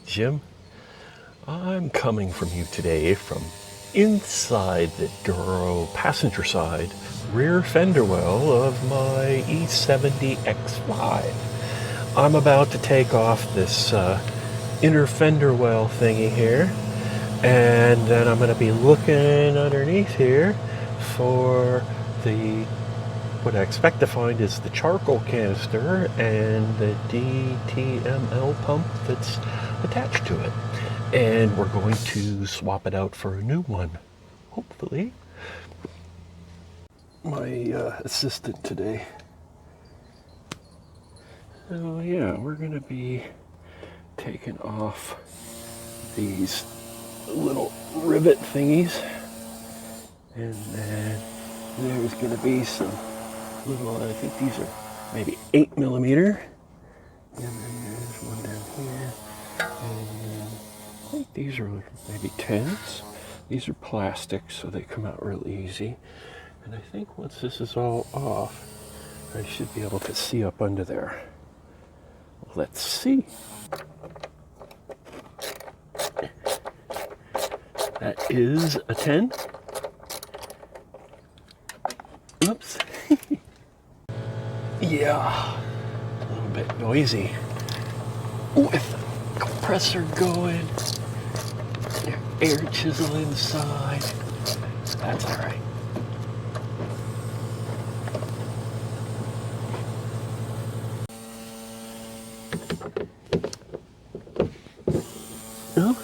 Jim. I'm coming from you today from inside the Duro passenger side rear fender well of my E70 X5. I'm about to take off this inner fender well thingy here, and then I'm going to be looking underneath here for what I expect to find is the charcoal canister and the DMTL pump that's attached to it. And we're going to swap it out for a new one, hopefully. My assistant today. So yeah, we're going to be taking off these little rivet thingies. And then there's going to be some little, I think these are maybe 8mm. And then there's one down here. And I think these are maybe 10s. These are plastic, so they come out real easy. And I think once this is all off, I should be able to see up under there. Let's see. That is a 10. Oops. Yeah, a little bit noisy with the compressor going, air chisel inside. That's all right. Oh,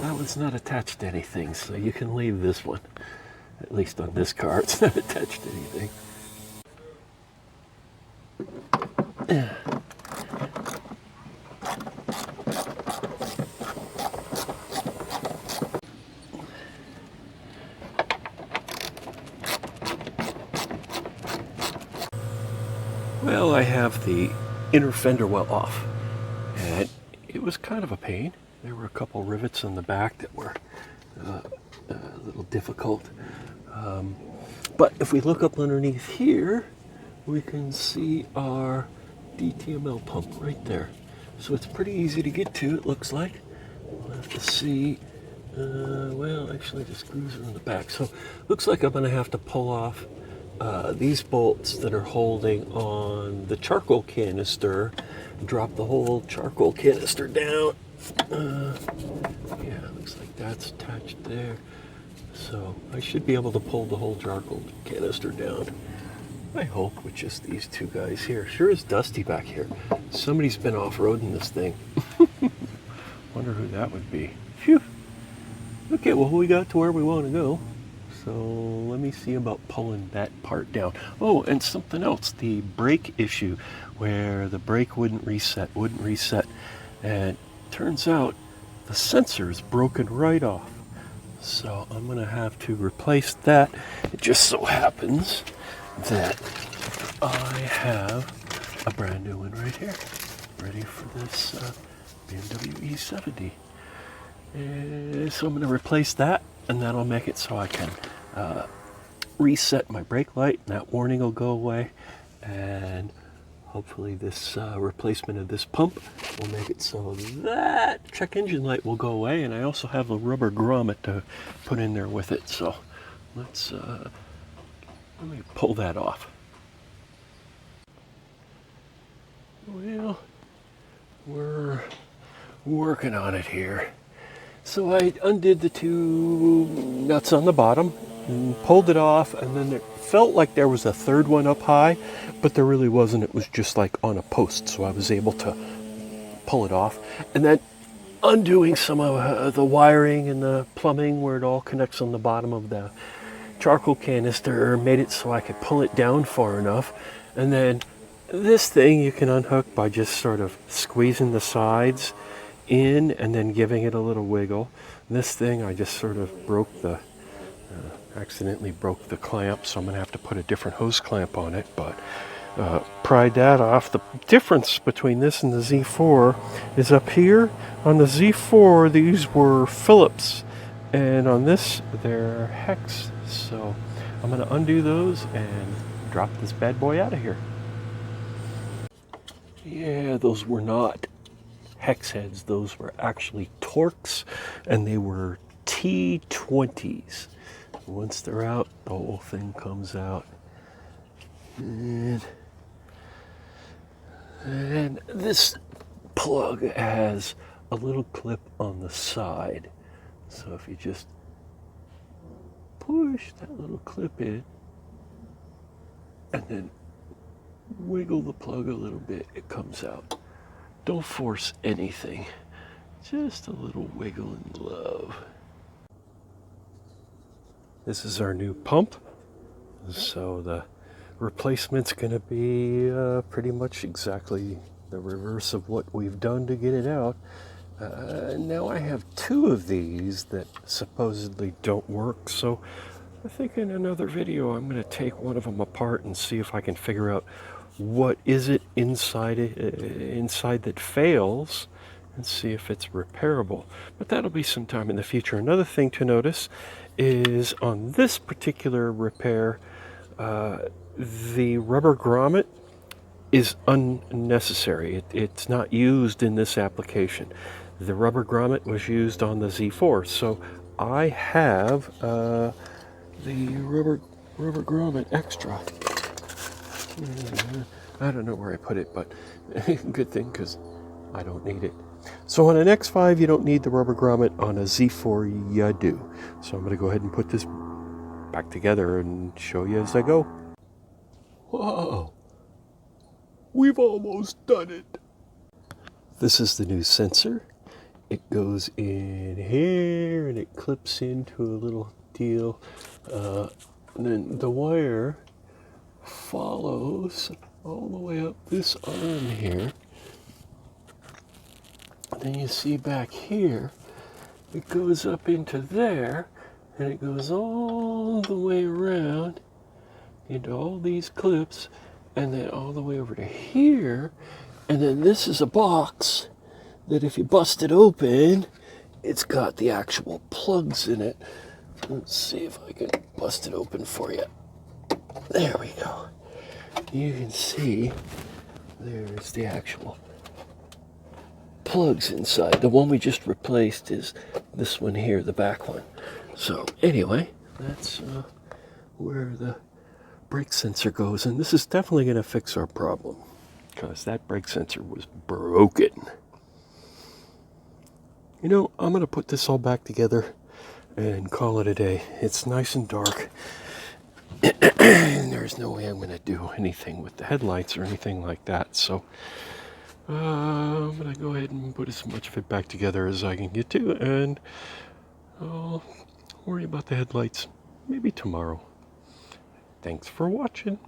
that one's not attached to anything, so you can leave this one. At least on this car, it's not attached to anything. Well, I have the inner fender well off, and it was kind of a pain. There were a couple rivets on the back that were a little difficult. But if we look up underneath here, we can see our DTML pump right there. So it's pretty easy to get to, it looks like. We'll have to see. Well, actually the screws are in the back. So looks like I'm going to have to pull off these bolts that are holding on the charcoal canister, drop the whole charcoal canister down. Yeah, looks like that's attached there. So I should be able to pull the whole charcoal canister down. I hope with just these two guys here. Sure is dusty back here. Somebody's been off-roading this thing. Wonder who that would be. Phew. Okay, well we got to where we want to go. So let me see about pulling that part down. Oh, and something else, the brake issue where the brake wouldn't reset. And turns out the sensor is broken right off. So I'm going to have to replace that. It just so happens that I have a brand new one right here, ready for this BMW E70. So I'm going to replace that, and that'll make it so I can reset my brake light, and that warning will go away. And hopefully this replacement of this pump will make it so that check engine light will go away. And I also have a rubber grommet to put in there with it. So let me pull that off. Well, we're working on it here. So I undid the two nuts on the bottom and pulled it off, and then it felt like there was a third one up high, but there really wasn't. It was just like on a post, so I was able to pull it off. And then undoing some of the wiring and the plumbing where it all connects on the bottom of the charcoal canister made it so I could pull it down far enough. And then this thing you can unhook by just sort of squeezing the sides in and then giving it a little wiggle. This thing I just sort of accidentally broke the clamp, so I'm going to have to put a different hose clamp on it, but pried that off. The difference between this and the Z4 is up here. On the Z4 these were Phillips, and on this they're Hex. So I'm going to undo those and drop this bad boy out of here. Yeah, those were not hex heads. Those were actually Torx, and they were T20s. Once they're out, the whole thing comes out. And this plug has a little clip on the side. So if you just push that little clip in and then wiggle the plug a little bit, it comes out. Don't force anything. Just a little wiggle and love. This is our new pump. So the replacement's going to be pretty much exactly the reverse of what we've done to get it out. Now I have two of these that supposedly don't work, so I think in another video I'm going to take one of them apart and see if I can figure out what is it inside that fails, and see if it's repairable. But that'll be sometime in the future. Another thing to notice is on this particular repair, the rubber grommet is unnecessary. It's not used in this application. The rubber grommet was used on the Z4, so I have the rubber grommet extra. I don't know where I put it, but good thing, because I don't need it. So on an X5 you don't need the rubber grommet. On a Z4 you do. So I'm going to go ahead and put this back together and show you as I go. Whoa! We've almost done it! This is the new sensor. It goes in here and it clips into a little deal. And then the wire follows all the way up this arm here. And then you see back here, it goes up into there, and it goes all the way around into all these clips, and then all the way over to here. And then this is a box that if you bust it open, it's got the actual plugs in it. Let's see if I can bust it open for you. There we go. You can see there's the actual plugs inside. The one we just replaced is this one here, the back one. So anyway, that's where the brake sensor goes, and this is definitely going to fix our problem, because that brake sensor was broken. You know, I'm going to put this all back together and call it a day. It's nice and dark, and there's no way I'm going to do anything with the headlights or anything like that, so I'm going to go ahead and put as much of it back together as I can get to, and I'll worry about the headlights maybe tomorrow. Thanks for watching.